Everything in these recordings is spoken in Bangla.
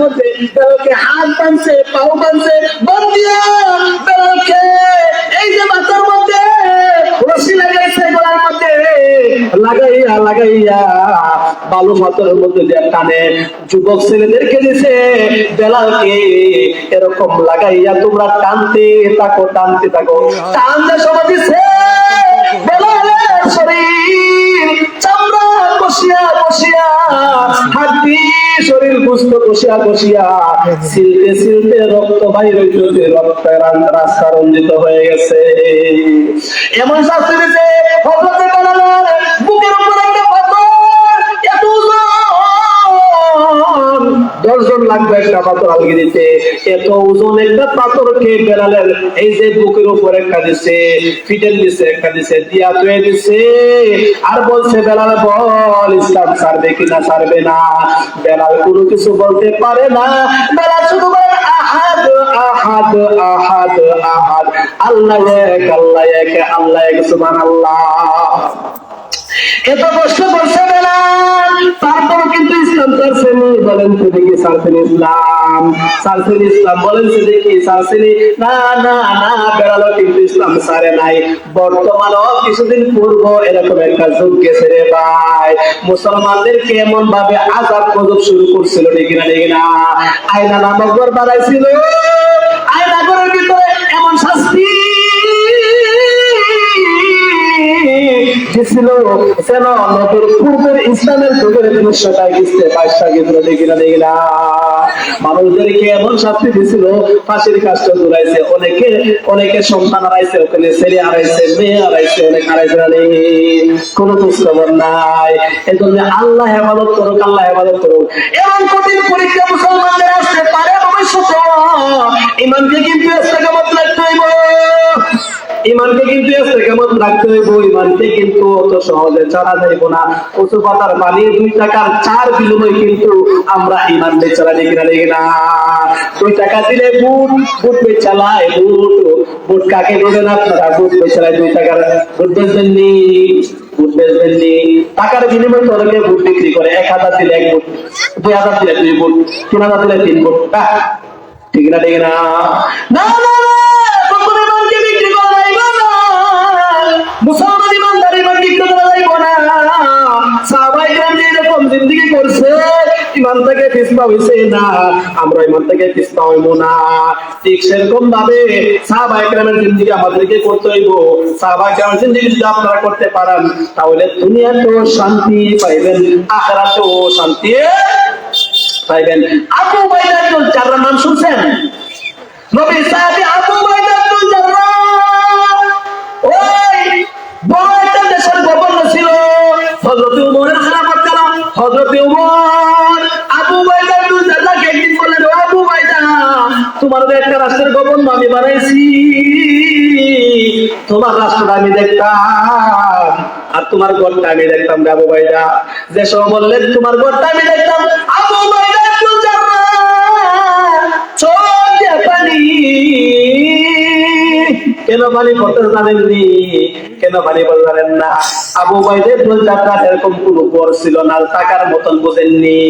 মধ্যে বেলালকে হাত বাঁধছে, পাও বাঁধছে, বন্দিয়া বেলালকে এই যে মাথার মধ্যে রশি লাগাইছে, গলার মধ্যে লাগাইয়া লাগাইয়া বালু পাথরের মধ্যে দিয়ে টানে। যুবক ছেলেদেরকে দিছে বেলালকে এরকম লাগাইয়া তোমরা টানতে থাকো, টানতে থাকো। টানতে সময় দিছে বেলালের শরীর চামড়া কষিয়া কষিয়া, হাড্ডি শরীর গুস্ত কষিয়া কষিয়া, সিলতে সিলতে রক্ত বাইর হইতেছে, রক্তের রাস্তা রঞ্জিত হয়ে গেছে। এমন শাস্তি দিছে হযরত বেলালের বুকের উপর একটা পাথর, এত ওজন 10 জন লাগবে একটা পাথর আলগি দিতে। এত ওজন একটা পাথরকে বেলালের এই যে বুকের উপর একটা দিছে, ফিটেন দিছে, একটা দিছে, দিয়া তুই দিছে। আর বলছে বেলাল বল ইসলাম ছাড়বে কিনা ছাড়বে না। বেলাল কোনো কিছু বলতে পারে না। বেলাল শুধু বলে আহাদ আহাদ আহাদ আহাদ, আল্লাহ এক, আল্লাহ এক, আল্লাহ এক, সুবহানাল্লাহ। এত কষ্ট করছে বেলাল, তারপর কিন্তু ইসলাম ছাড়ছেনি। বলেন তো দেখি ছাড়ছেন ইসলাম? ছাড়ছেন ইসলাম? বলেন তো দেখি ছাড়ছেনি? না না না, বেলাল কিন্তু ইসলাম ছাড়ে নাই। বর্তমানও কিছুদিন পূর্ব এরকম একটা যুগ গেছে রে ভাই, মুসলমানদেরকে এমন ভাবে আযাব গজব শুরু করছিল, ঠিক না ঠিক না? আয়না নামক ঘর বানাইছিল, আয়না ঘরের ভিতরে এমন শাস্তি ছিল যেন নতুন পূর্বের ইসলামের যুগের দৃশ্যটাই গেছে, পাঁচটা গেছিল, ঠিক না ঠিক না? মানুষদেরকে এমন শাস্তি দিছিল, ফাঁসির কাজটা জুড়াইছে, অনেকে অনেকে সন্তান হারাইছে, ওখানে ছেলে হারাইছে, মেয়ে হারাইছে, অনেক হারাইছে, কোনো খোঁজ খবর নাই। এজন্য আল্লাহ হেফাজত করুক, আল্লাহ হেফাজত করুক। এমন কঠিন পরীক্ষা মুসলমানদের আসতে পারে ভবিষ্যতে। ইমানকে কিন্তু ইস্তেকামত রাখতে হইব, ইমানকে কিন্তু ইস্তেকামত রাখতে হইব। ইমানকে কিন্তু অত সহজে ছাড়া যাইব না। কচু পাতার পানি 2 টাকার 4 বিনিময় কিন্তু আমরা ইমান বেচারা দেখি না, দেখি না? 2 টাকা দিলে বুট, বুট বেচালায়, বুট, বুট কাকে দেবেন আপনারা? বুট বেচালায় 2 টাকার বুট বেচবেন নি? বুট বেচবেন নি? টাকার বিনিময়ে তো অনেকে বুট বিক্রি করে। 1000 দিলে 1 বুট, 2000 দিলে 2 বুট, 3000 দিলে 3 বুট, ঠিক না ঠিক না? না না না, ইমানকে বিক্রি করা যাইব না। মুসলমান ইমানদার ইমান বিক্রি করা যাইব না। সাহাবায়ে কেরাম যে এরকম জিন্দেগি করছে, ইমান থেকে পিছপা হইছে না, আমরা ইমান থেকে পিছপা হইব না। ঠিক সেরকম ভাবে সাহাবায়ে কেরামের জিন্দেগি আমাদেরকে করতে হইব। সাহাবায়ে কেরামের জিন্দেগি যদি আপনারা করতে পারেন, তাহলে দুনিয়াতেও শান্তি পাইবেন, আখিরাতেও শান্তি পাইবেন। আবু উবাইদা ইবনে জাররাহ নাম শুনছেন? নবী সাহাবী আবু উবাইদা ইবনে জাররাহ ওই বড় একটা দেশের গভর্নর ছিল। হযরত ওমরের খেলাফত কাল, হযরত ওমর আবু উবাইদা ইবনে জাররাহকে একদিন বললেন, ও আবু উবাইদা, তোমার একটা রাষ্ট্রের গভর্নর আমি বানাইছি, তোমার রাষ্ট্রটা আমি দেখতাম আর তোমার ঘরটা আমি দেখতাম। আবু উবাইদা যে সব বললেন তোমার ঘরটা আমি দেখতাম, আবু উবাইদা ইবনে জাররাহ চোখ দিয়ে পানি, কেন পানি পড়তে জানেননি? কেন পানি বলতে জানেন না? আবু উবাইদা ইবনে জাররাহ এরকম কোনো ঘর ছিল না, টাকার মতন বোঝেননি,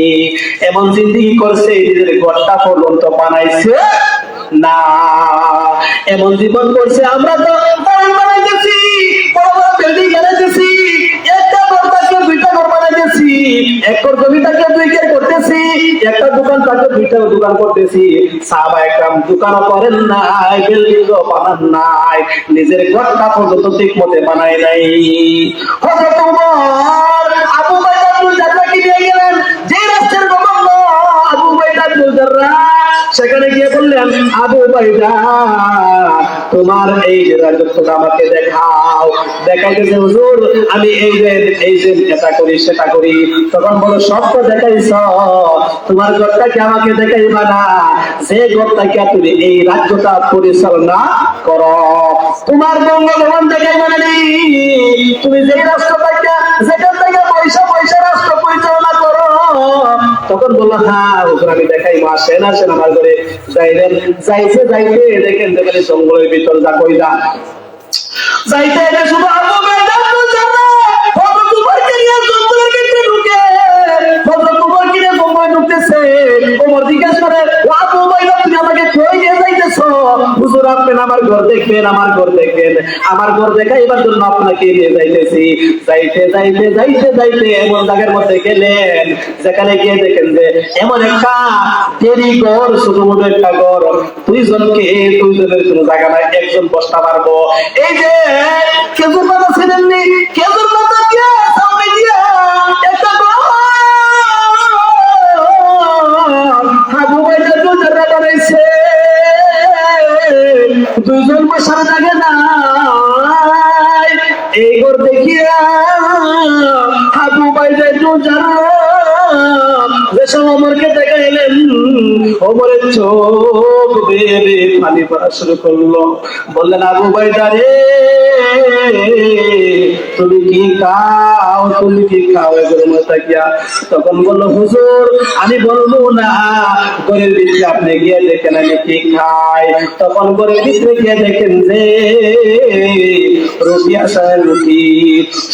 এমন জিন্দেগি করছে নিজের ঘরটা পর্যন্ত বানাইছে না, এমন জীবন করছে। আমরা তো বানাইতেছি, বড় বড় বিল্ডিং বানাইতেছি, একটা ঘর থাকলে 2টা ঘর বানাইতেছি, একর জমিটাকে 2 কের করতেছি, একটা দোকান থাকলে 2টা দোকান করতেছি। সাহাবায়ে কেরাম দোকানও করেন নাই, বিল্ডিংও বানান নাই, নিজের ঘরটা পর্যন্ত ঠিক মতে বানায় নাই। হযরত ওমর আবু উবাইদা ইবনে জাররাহকে নিয়ে গেলেন যে রাষ্ট্রের গভর্নর আবু উবাইদা ইবনে জাররাহ, সেখানে গিয়ে বললেন, আবু উবাইদা তোমার এই রাজত্বটা আমাকে দেখাও। দেখাইতেছে, হুজুর আমি এই যে এটা করি সেটা করি। তখন বলো, সব তো দেখাইছ, তোমার ঘরটাকে আমাকে দেখাইবা না, যে ঘরটাকে তুমি এই রাজ্যটা পরিচালনা করো, তোমার বঙ্গভবন দেখাইবা না, তুমি যে রাষ্ট্রটাকে যেখান থেকে পয়সা পয়সা রাষ্ট্র পরিচালনা করো। তখন বললো, হ্যাঁ হুজুর আমি দেখাইবো, আসেন আসেন আমার ঘরে। যাইলেন, যাইতে যাইতে দেখেন যেখানে জঙ্গলের ভিতর যা কইরা যাইতে শুধু আবু উবাইদা ইবনে জাররাহ হযরত উমরকে নিয়ে জঙ্গলের ভিতরে ঢুকে, হযরত উমরকে নিয়ে জঙ্গলে ঢুকতেছে। ওমর জিজ্ঞাসা করে, ও আবু উবাইদা তুমি আমাকে কই নিয়ে যাইতেছো? হুজুর আপনি আমার ঘর দেখবেন, আমার ঘর দেখবেন, আমার ঘর দেখাইবার জন্য আপনাকে নিয়ে যাইতেছি। যাইতে যাইতে যাইতে যাইতে এমন জায়গার মধ্যে গেলেন যেখানে গিয়ে দেখেন যে এমন একটা দেরি ঘর, ছোট মোটো একটা ঘর, দুইজনের কোনো জায়গা নাই, একজন বসতে পারবো। এই যে খেজুর পাতা ছিলেননি, খেজুর পাতা দিয়ে সামনে দিয়ে একটা আবু বাইদা দুজনে বানাইছে, দুইজন বসার জায়গা নাই। এই ঘর দেখিয়া আবু বাইদা দুজনে যেসব ওমরকে দেখাইলেন, ওমরের চোখ বেয়ে বেয়ে পানি পড়া শুরু করলো। বললেন, আবু বাইদা রে, তুমি কি খাও, তুমি কি খাও এগুলোর মধ্যে থাকিয়া? তখন বললো, হুজুর আমি বলবো না, ঘরের ভিতরে আপনি গিয়ে দেখেন আমি কি খাই। তখন ঘরের ভিতরে গিয়ে দেখেন যে রুটি আসায়, রুটি,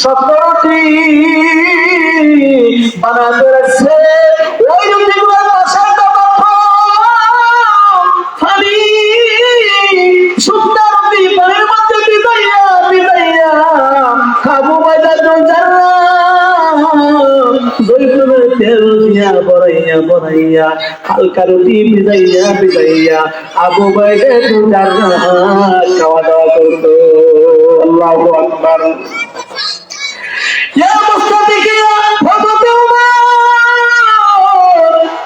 শক্ত রুটি বানাতে রাখছে। ওই রুটিগুলোর পাশে ফানি শুকনা রুটি পানির মধ্যে ভিজাইয়া ভিজাইয়া আবু বাইদা জৈতুনের তেল দিয়া বড়াইয়া বড়াইয়া হালকা রুটি ভিজাইয়া ভিজাইয়া আবু বাইদা খাওয়া দাওয়া করতো। আল্লাহু আকবার। ইয়া মুস্তাদিকিয়া হযরত ওমর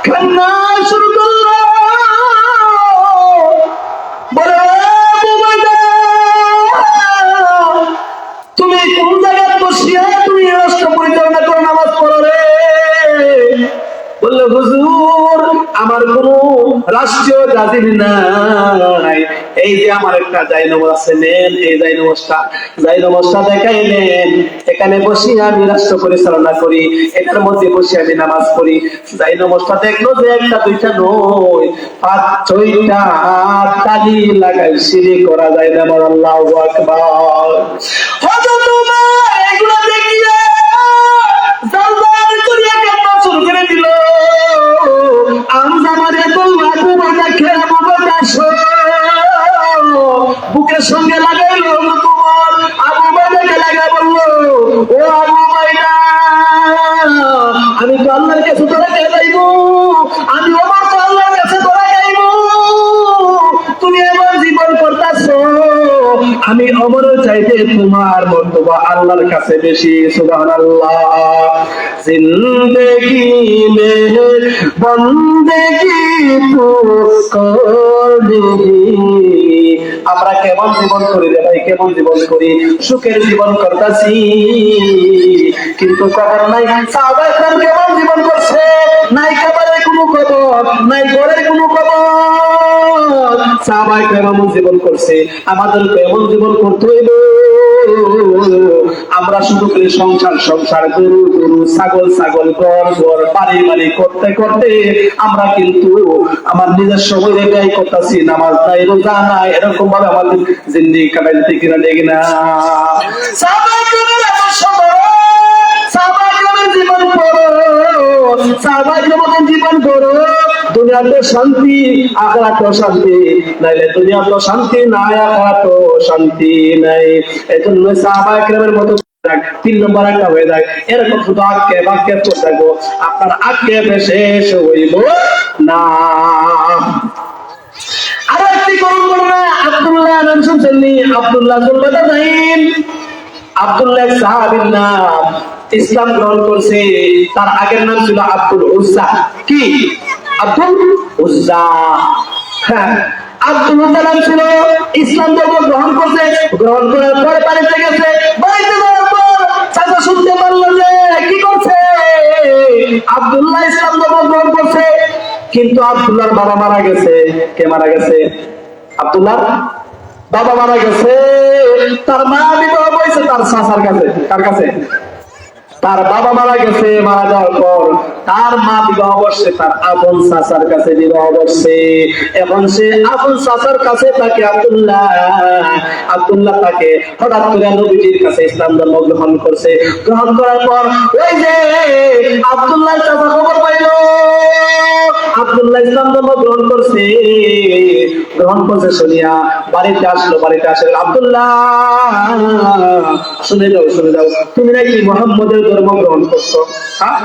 কান্না শুরু করলো। বলে, আবু বাইদা তুমি কোন জায়গায় বসিয়া তুমি রাষ্ট্র পরিচালনা করে নামাজ পড়ো রে? বললো, হুজুর আমার কোন রাষ্ট্রীয় গাজী নাই, এই যে আমার একটা জায়নামাজ আছে, নেন এই জায়নামাজটা দেখাইলেন, এখানে বসে আমি রাষ্ট্র পরিচালনা করি, এটার মধ্যে বসে আমি নামাজ পড়ি। জায়নামাজটা দেখলো যে একটা দুইটা নয়, 5-6টা তালি লাগাই সিঁড়ি করা যায় না। আল্লাহু আকবার। হযরত ওমর এগুলো দেখিয়ে জালজাল করিয়া কান্না শুরু করে দিল। আমারে বলল, আবু বাইদা খেয়ে আবু বাইদা আসো। বুকের সঙ্গে লাগাইলো তোমার, আবু বাইদাকে লাগাই বললো, ও আবু বাইদা আমি তো আল্লাহর কাছে তোরা কে যাইবো, আমি ওমর তো আল্লাহর কাছে তোরা যাইবো, তুমি এমন জীবন করতেছো, আমি ওমরের চাইতে তোমার মর্তবা আল্লাহর কাছে বেশি। সুবহানাল্লাহ। জিন্দেগি মে বন্দেগি তো করবি। আমরা কেমন জীবন করি রে ভাই, কেমন জীবন করি, সুখের জীবন করতেছি, কিন্তু খবর নাই সাহাবায়ে কেরাম কেমন জীবন করছে। নাই খাবারের কোনো খবর, নাই ঘরের কোনো খবর। সাহাবায়ে কেরাম জীবন করছে, আমাদেরকে এমন জীবন করতে হইব। আমরা শুধু করে সংসার সংসার, গরু গরু, ছাগল ছাগল, ঘর ঘর, বাড়ি বাড়ি করতে করতে আমরা কিন্তু আমার নিজের সময় ব্যয় করতেছি, নামাজ নাই, রোজা নাই, এরকম ভাবে আমাদের জিন্দেগি কাটাইতে কিনা দেখি না। জীবন করো, জীবন করো, দুনিয়াতে শান্তি, আখিরাতে শান্তি, নাইলে দুনিয়াতে শান্তি নাই, আখিরাতে শান্তি নাই। এজন্য সাহাবায়ে কেরামের মতো 3 নম্বর একটা হয়ে যায়, এরকম শুধু আক্ষেপ আক্ষেপ করতে থাকবো, আপনার আক্ষেপে শেষ হইব না। আর একটি করুন ঘটনা, আব্দুল্লাহ নাম শুনছেননি? আব্দুল্লাহ জুলবাদা জাইন, আব্দুল্লাহ সাহাবীর নাম, ইসলাম গ্রহণ করছে। তার আগের নাম ছিল আব্দুল উজ্জা। কি? আব্দুল উজ্জা। হ্যাঁ, আব্দুল উজ্জা নাম ছিল। ইসলাম ধর্ম গ্রহণ করছে, গ্রহণ করার পরে বাড়িতে গেছে, বাড়িতে যাওয়ার পর চাচা শুনতে পারলো যে কি করছে, আব্দুল্লাহ ইসলাম ধর্ম গ্রহণ করছে, কিন্তু আব্দুল্লাহর বাবা মারা গেছে। কে মারা গেছে? আব্দুল্লাহর বাবা মারা গেছে। তার মা বিবাহ হয়েছে তার চাচার কাছে। কার কাছে? তার বাবা মারা গেছে। মারা যাওয়ার পর তার মা বিবাহ বসছে তার আপন চাচার কাছে বিবাহ বসছে। এখন সে আপন চাচার কাছে তাকে আব্দুল্লাহ তাকে হঠাৎ করে নবীজির কাছে ইসলাম ধর্ম গ্রহণ করছে। গ্রহণ করার পর ওই যে আব্দুল্লাহ চাচা খবর পাইল আব্দুল্লাহ ইসলাম ধর্ম গ্রহণ করছে। গ্রহণ করছে শুনিয়া বাড়িতে আসলো। বাড়িতে আসে, আব্দুল্লাহ শুনে যাও, তুমি নাকি মুহাম্মদের ধর্ম গ্রহণ করছো? হ্যাঁ,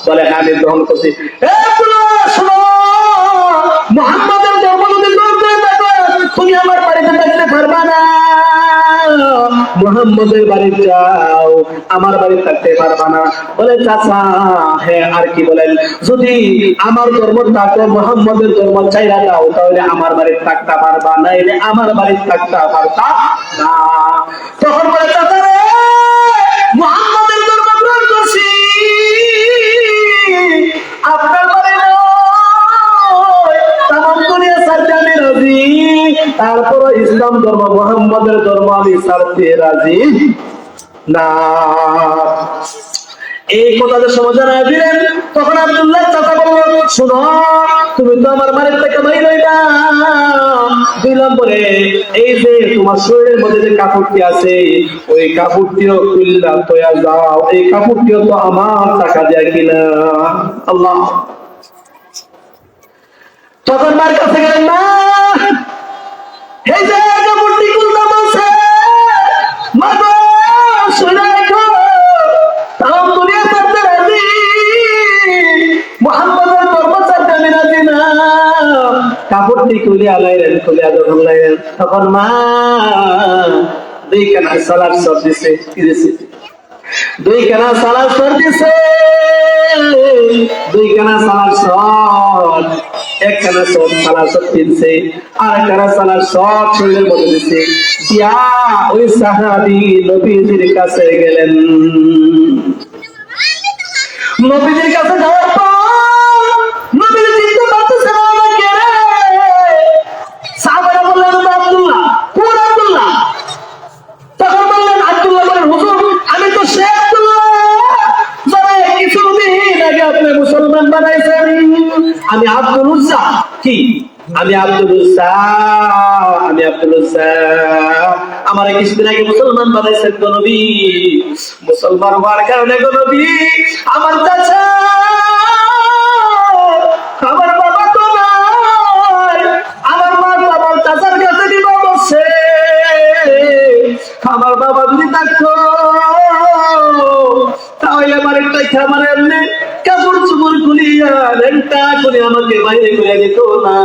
বলে হ্যাঁ আমি গ্রহণ করছি। শোনো, মুহাম্মদের ধর্ম যদি করতে থাকো তুমি আমার বাড়িতে থাকতে পারবা না। মুহাম্মদের বাড়ি যাও, আমার বাড়ি থাকতে পারবা না। বলে চাচা হ্যাঁ আর কি বলেন? যদি আমার ধর্ম থাকো মুহাম্মদের ধর্ম চাইরা দাও তাহলে আমার বাড়ি থাকতে পারবা না, এলে আমার বাড়ি থাকতে পারতা না। তখন বলে চাচা রে, মুহাম্মদের ধর্ম গ্রহণ করছি, আপনার বাড়ি তারপর ইসলাম ধর্ম মুহাম্মদের ধর্ম আমি ছাড়তে রাজি না। এই কথাটা সমাধান দিলেন। তখন আব্দুল্লাহ চাচা বলল, শোনো, তুমি তো আমার বাড়ির থেকে বাইর হইবা। 2 নম্বরে এই যে তোমার শরীরের মধ্যে যে কাপড়টি আছে ওই কাপড়টিও খুললা তৈয়া যাও, এই কাপড়টিও তো আমার টাকা দেয়া কিনা। আল্লাহ। তখন মার কাছে গেলেন, না এই যে কাপড়টি খুলতে বলছে মা গো, শুনে রাখো, তাও দুনিয়া ছাড়তে রাজি, মুহাম্মদের ধর্ম ছাড়তে আমি রাজি না। কাপড়টি খুলিয়া লাইলেন, খুলিয়া যখন লাইলেন তখন মা 2 কানা সালার সব দিছে। কি দিছে? 2 কানা সালার সব দিছে। 2 কানা সালার সব, 1 কানা সব সালার সব দিছে, আর 1 কানা সালার সব শরীরের মধ্যে দিছে। দিয়া ওই সাহাবী নবীজির কাছে গেলেন। নবীজির কাছে যাওয়ার পর নবীজি চিনতে পারতেছে না আমাকে রে। সাহাবারা বললেন, আব্দুল্লাহ। কোন আব্দুল্লাহ? তখন বললেন, আব্দুল্লাহ বলেন, হুজুর আমি তো সে আব্দুল্লাহ যারা কিছুদিন আগে আপনি মুসলমান বানাইছেন। আমি আব্দুল উজ্জা। কি? আমি আব্দুল উজ্জা। আমার কিছুদিন আগে মুসলমান বানাইছেন গো নবী। মুসলমান হওয়ার কারণে গো নবী আমার চাচা, আমার বাবা তো নাই, আমার মা তো আমার চাচার কাছে দিবা বসে। আমার বাবা যদি থাকতো তাহলে আমার একটা খাবার এমনি কাপড় চুপড় খুলিয়া রেন্টা করে আমাকে বাইরে করে দিত না।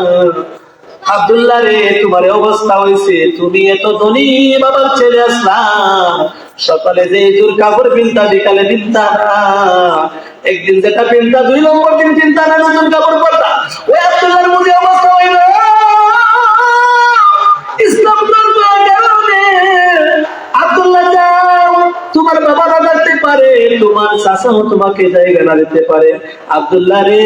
আব্দুল্লাহ রে, তোমার অবস্থা হয়েছে, তুমি এত ধনী বাবার ছেলে আসলাম, সকালে যে জোর কাপড় পিনতা বিকালে পিনতা না, একদিন যেটা পিনতা 2 নম্বর দিন পিনতা না, নতুন কাপড় পরতা। ওই আব্দুল্লাহর মুখে অবস্থা হইল ইসলাম ধর্মের কারণে। আব্দুল্লাহ যাও, তোমার বাবা না থাকতে পারে, তোমার চাচাও তোমাকে জায়গা না দিতে পারে। আব্দুল্লাহ রে,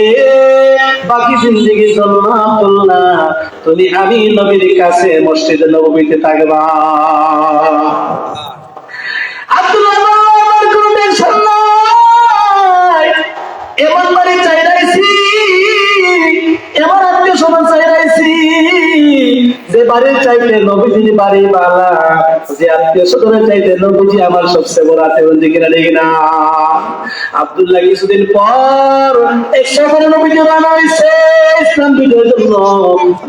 বাকি জিন্দেগি জন্য আব্দুল্লাহ তুমি আমি নবীর কাছে মসজিদে নববীতে থাকবা। আব্দুল্লাহ আমার কোনো টেনশন নাই, এমন বাড়ি চাই রাইছি, এমন আত্মীয় সমাজ চাই রাইছি যে বাড়ির চাইতে নবীজির বাড়ি বালা, যে আত্মীয় স্বজনের চাইতে নবীজি আমার সবচেয়ে বড় আত্মীয়। কিনা দেখি না? আব্দুল্লাহ কিছুদিন পর 100 করে নবীজি রানা হয়েছে ইসলাম বিজয়ের জন্য।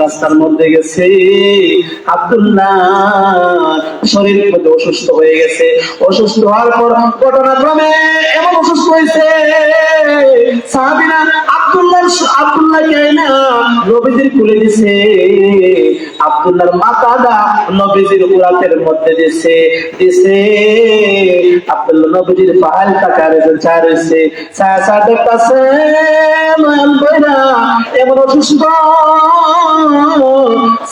রাস্তার মধ্যে গেছে, আব্দুল্লাহ শরীরের মধ্যে অসুস্থ হয়ে গেছে। অসুস্থ হওয়ার পর ঘটনাক্রমে এমন অসুস্থ হয়েছে, সাহাবীরা আব্দুল্লাহকে না নবীজির কুলে দিছে। আব্দুল্লাহর মাথাটা নবীজির উরাতের মধ্যে দিছে। আব্দুল্লাহ নবীজির পাহাড় তাকারে চাইছে, সায়া দেখতাছে নয়ন বইরা এমন অসুস্থ,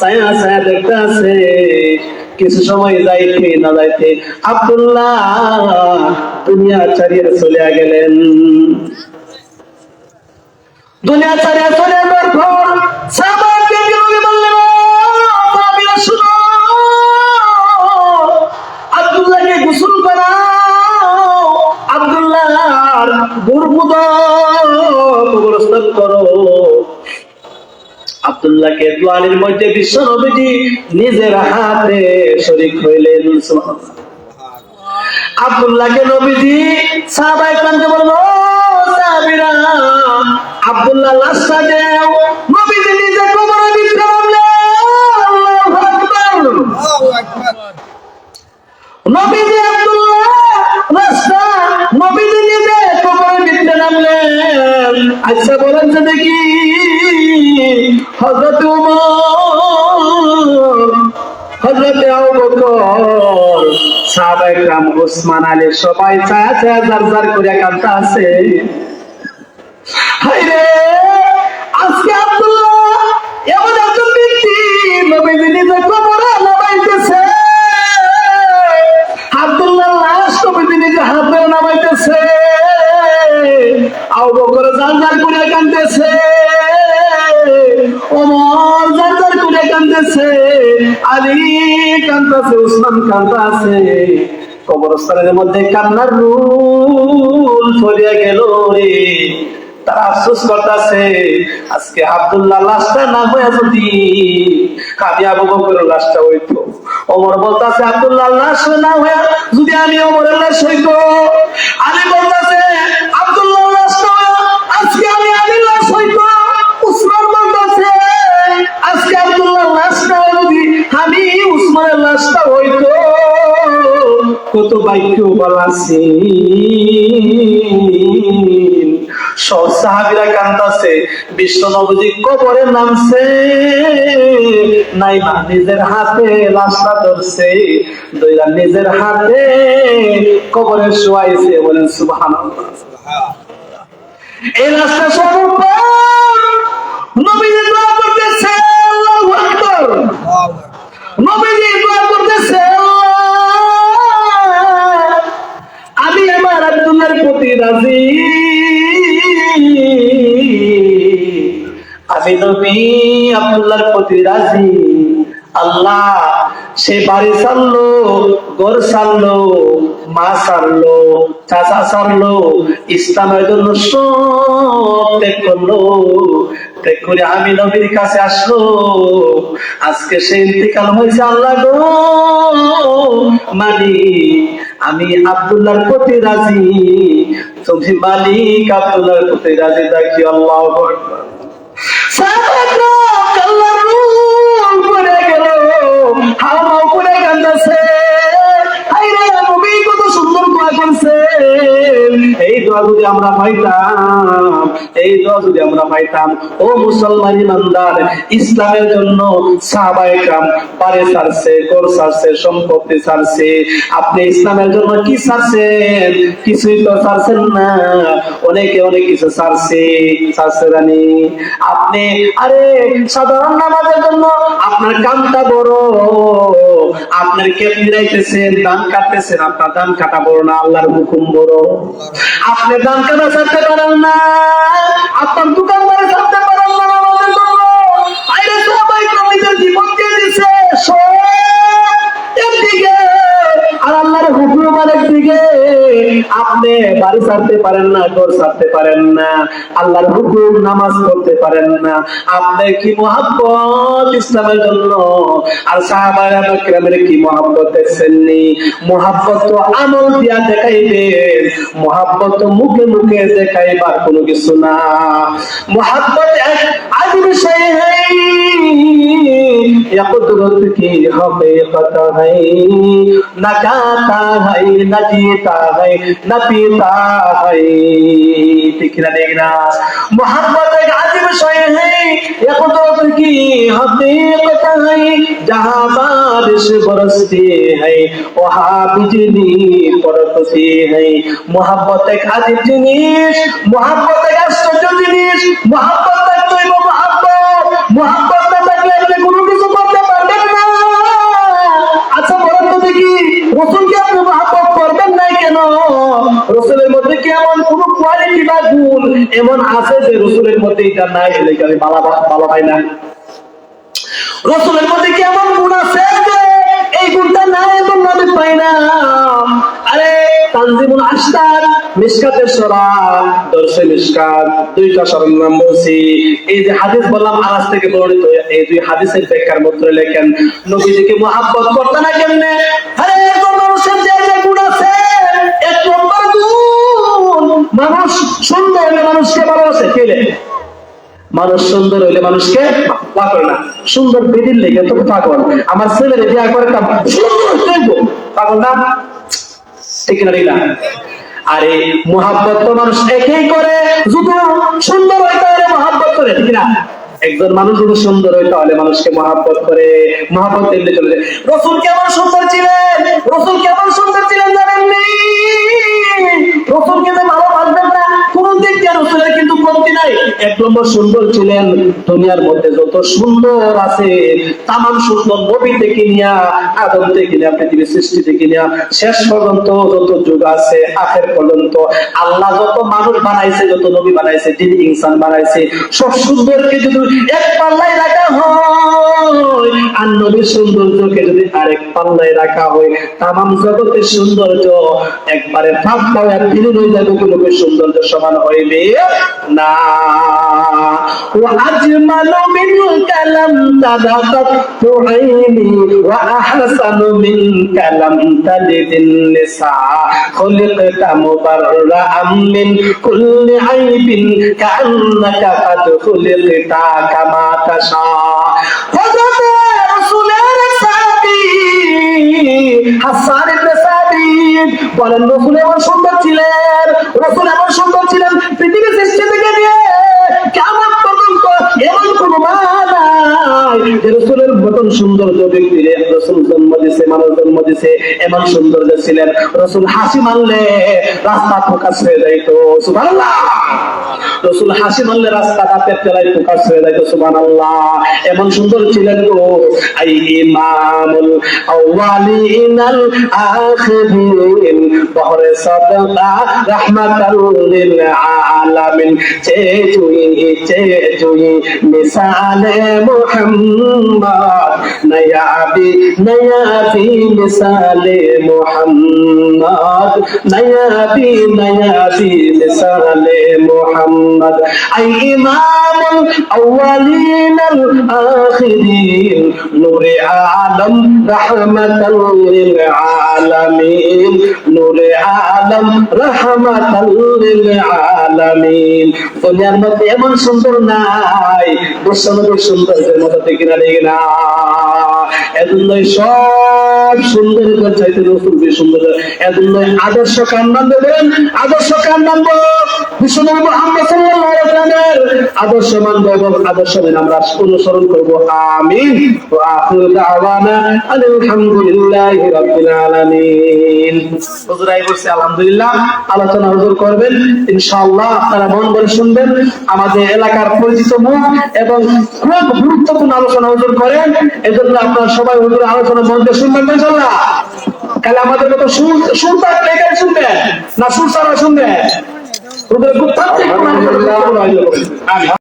সায়া দেখতাছে। কিছু সময় যাইতে না যাইতে আব্দুল্লাহ দুনিয়া ছাড়িয়ে চলে গেলেন। দুনিয়া ছাড়িয়ে চলে যাওয়ার পর সাহাবাকে নবী বললেন, সাহাবীরা শুনো, আব্দুল্লাহকে গোসল করাও, আব্দুল্লাহর বুরবুদ কবরস্থান করো। আব্দুল্লাহকে দোয়ারের মধ্যে বিশ্ব নবীজি নিজের হাতে শরীক হইলেন। আব্দুল্লাহকে নবীজি সাহাবায়ে কেরামকে বলল, সাহাবীরা আব্দুল্লাহ লাশটা দেও, নবীজি নিজে কবরে ভিতরে নামলেন। আল্লাহু আকবার। নবীজি আব্দুল্লাহ লাশটা নবীজি নিজে কবরে ভিতরে নামলেন। আচ্ছা বলেন যে দেখি, হযরত ওমর, হযরত আবু বকর, সাহাবায়ে কেরাম, ওসমান, আলী সবাই ছায়া ছায়া জার জার করে কাঁদতে আছে। হায়রে, আজকে আব্দুল্লাহ এমন একজন ব্যক্তি নবীজি নিজে কবরে নামাইতেছে। আব্দুল্লাহ লাশ নবীজি নিজে হাতে নামাইতেছে। আবু বকর জার জার করে কাঁদতেছে, ওমর জার জার করে কাঁদতেছে, আলী কাঁদতেছে, ওসমান কাঁদতেছে। কবরস্থানের মধ্যে কান্নার রুল ছড়িয়ে গেল রে। তারা আফসোস করতেছে, আজকে আব্দুল্লাহ লাশটা না হয়ে যদি আমি আবু বকরের লাশটা হইতো। ওমর বলতেছে আব্দুল্লাহ লাশ না হয়ে যদি আমি ওমরের লাশ হইতো। আলী বলতেছে আব্দুল্লাহ লাশ না হয়ে আজকে আমি আলীর লাশ হইতো। উসমান বলতেছে আজকে আব্দুল্লাহ লাশ না হয়ে যদি আমি উসমানের লাশটা হইতো। কত বাক্য বলাছে, সব সাহাবীরা কাঁদতেছে। বিশ্ব নবীজি কবরে নামছে, নাইমা নিজের হাতে লাশটা ধরছে, দইরা নিজের হাতে কবরে শোয়াইছে। বলেন সুবহানাল্লাহ। এই লাশটা সর্বপ্রথম নবীজি দোয়া করতেছে, আল্লাহু আকবার। নবীজি দোয়া করতেছে, আমি আমার আব্দুল্লাহর প্রতি রাজি। আমি নবী আব্দুল্লাহর প্রতি রাজি। আল্লাহ সে বাড়ি ছাড়লো, ঘর ছাড়লো, মা ছাড়লো, চাচা ছাড়লো, ইসলামের জন্য সব ত্যাগ করলো। ত্যাগ করে আমি নবীর কাছে আসলো। আজকে সে ইন্তেকাল হয়েছে। আল্লাহ গো মালিক, আমি আব্দুল্লাহর প্রতি রাজি। তুমি মালিক আব্দুল্লাহর প্রতি রাজি থাকি। আল্লাহু আকবার। সাহাবারা আল্লাহর রূহ পড়ে গেল, হাওয়া পড়ে কাঁদছে। আইরে নবী কত সুন্দর দোয়া করছে। এই দোয়া যদি আমরা পাইতাম, এই দোয়া যদি আমরা পাইতাম, ও মুসলমান ইমানদার, ইসলামের জন্য সাহাবায়ে কেরাম বাড়ি ছাড়ছে, ঘর ছাড়ছে, সম্পত্তি ছাড়ছে। আপনি ইসলামের জন্য কি ছাড়ছেন? কিছুই তো ছাড়ছেন না। অনেকে অনেক কিছু ছাড়ছে, ছাড়ছে জানি। আপনি আরে সাধারণ নামাজের জন্য আপনার কামটা বড়, আপনার ক্ষেত মিলাইতেছেন, ধান কাটতেছেন, আপনার ধান কাটা বড় না, আল্লাহর হুকুম বড়। আপনি ধান কাটা ছাড়তে পারেন না, আপনার দোকানদারে ছাড়তে পারেন না নামাজের জন্য। আরে সবাই নিজের জীবন দিয়ে দিছে সব একদিকে, আর আল্লাহর হুকুম আরেকদিকে। আপনি বাড়ি ছাড়তে পারেন না, ঘর ছাড়তে পারেন না, আল্লাহর হুকুম নামাজ পড়তে পারেন না। আপনি কি মহব্বত ইসলামের জন্য! আর সাহাবায়ে কেরামের কি মহব্বত দেখছেননি? মহব্বত তো আমল দিয়া দেখাইবে, মহব্বত তো মুখে মুখে দেখাইবার কোনো কিছু না। মহব্বত এক আজীব বিষয় है, या कुदरत की हकीकत है, न खाता है, न जीता है, न पीता है। ठीक ना देखना, मोहब्बत एक अजीब शय है, या कुदरत की हकीकत है, जहाँ बारिश बरसती है वहाँ बिजली कड़कती है। मोहब्बत एक अजीब जिनिस, मोहब्बत एक आश्चर्य जिनिस, मोहब्बत एक तो मोहब्बत, मोहब्बत ना থাকলে আপনি কোনো কিছু করতে পারবেন না। আচ্ছা বলেন তো দেখি, রাসূলকে আপনি মহব্বত করবেন না কেন? রাসূলের মধ্যে কি এমন কোনো কোয়ালিটি বা গুণ এমন আছে যে রাসূলের মধ্যে এটা নাই, এটাকে আমি ভালো পাই না? রাসূলের মধ্যে কি এমন গুণ আছে যে এই গুণটা নাই, এমন আমি পাই না? আরে তানজিমুল আশতার, মিশকাতের শরাহ, দর্শে মিশকাত, দুইটা সরঞ্জাম বলছি। এই যে হাদিস বললাম আনাস থেকে বর্ণিত, এই দুই হাদিসের ব্যাখ্যার মধ্যে লেখেন নবীজিকে মুহাব্বত করতে না কেমনে? আরে একজন মানুষের যে যে গুণ আছে, এক নম্বর গুণ, মানুষ সুন্দর হলে মানুষকে ভালোবাসে। কে? মানুষ সুন্দর হইলে মানুষকে পাগল না, সুন্দর বেদির লেগে তো পাগল। আমার ছেলেরে বিয়া করে পাগল না, ঠিক না? আরে মোহাব্বত তো মানুষ একেই করে, যদি সুন্দর হইতে হলে মোহাব্বত করে, ঠিক না? একজন মানুষ যদি সুন্দর হয় তাহলে মানুষকে মহাব্বত করে, মহাব্বত এমনি চলে যায়। রাসূল কেমন সুন্দর ছিলেন, রাসূল কেমন সুন্দর ছিলেন জানেননি? রাসূলকে যে ভালোবাসবেন না কোন দিক দিয়ে রাসূলের কিন্তু কমতি নাই। এক নম্বর সুন্দর ছিলেন, দুনিয়ার মধ্যে যত সুন্দর আছে তামাম সুন্দর, নবী থেকে নিয়া আদম থেকে নিয়া পৃথিবীর সৃষ্টি থেকে নিয়া শেষ পর্যন্ত যত যুগ আছে আখের পর্যন্ত আল্লাহ যত মানুষ বানাইছে, যত নবী বানাইছে, যিনি ইনসান বানাইছে, সব সুন্দরকে যদি এক পাল্লায় রাখা হয় আর নবীর সৌন্দর্যকে যদি আরেক পাল্লায় রাখা হয়, তামাম জগতের সৌন্দর্য একবারে ভাগ পাওয়া বিলীন হয়ে যাবে, কোনো সৌন্দর্য সমান হইবে না। وأجمل منك لم تلقت عيني وأحسن منك لم تلد النساء خلقت مبرأ من كل عيب كأنك قد خلقت كما تشاء হাসান ইবনে সাবিত বলেন, রাসূল এমন সুন্দর ছিলেন, রাসূল এমন সুন্দর ছিলেন পৃথিবীর সৃষ্টি থেকে নিয়ে কিয়ামত পর্যন্ত এমন কোনো মা নাই যে রাসূলের মতন সৌন্দর্য ব্যক্তিরে রাসূল জন্ম দিয়েছে, মানুষ জন্ম দিয়েছে, এমন সৌন্দর্য ছিলেন। রাসূল হাসি মারলে রাস্তা প্রকাশ হয়ে যাইত, সুবহানাল্লাহ। রাসূল হাসি মারলে রাস্তা কাপে ফেলাই প্রকাশ হয়ে যাইত, সুবহানাল্লাহ। এমন সুন্দর ছিলেন গো। আই ইমামুল আউয়ালিনাল আখিরিন বহরে সাদকা রাহমাতাল লিল আলামিন চে জুই মিসালে মুহাম্মদ নয়াবি মিসালে মুহাম্মদ নয়াবি মিসালে মুহাম্মদ আই ইমামুল আউয়ালিনাল আখিরিন নূরে আলম রাহমাতাল লিল আলামিন নূরে আলম রাহমাতাল লিল আলামিন। দুনিয়ার মধ্যে এমন সুন্দর নাই বিশ্বনবীর সৌন্দর্যের মতো, ঠিক না? না, এজন্যই সব সুন্দর চাইতে রাসূল বেশি সুন্দর। এজন্যই আদর্শ কার নাম দেবেন? আদর্শ কার নাম? বিশ্বনবী মুহাম্মদ সাল্লাল্লাহু আলাইহি ওয়াসাল্লামের আদর্শ মানব এবং আদর্শ মেনে আমরা অনুসরণ করব। আমিন। ওয়া আখিরু দাওয়ানা আলহামদুলিল্লাহি রাব্বিল আলামিন। হুজুরাই বলছে আলহামদুলিল্লাহ। আলোচনা হুজুর করবেন ইনশাআল্লাহ, আপনারা মন ভরে শুনবেন। আমাদের এলাকার পরিচিত মুখ এবং খুব গুরুত্বপূর্ণ আলোচনা হুজুর করেন, এজন্য আপনারা সবাই হুজুরের আলোচনা মন দিয়ে শুনবেন ইনশাআল্লাহ। তাহলে আমাদের মতো সুর থাকলে এখানে শুনবেন না, সুর ছাড়া শুনবেন? হুজুরের খুব তাৎক্ষণিক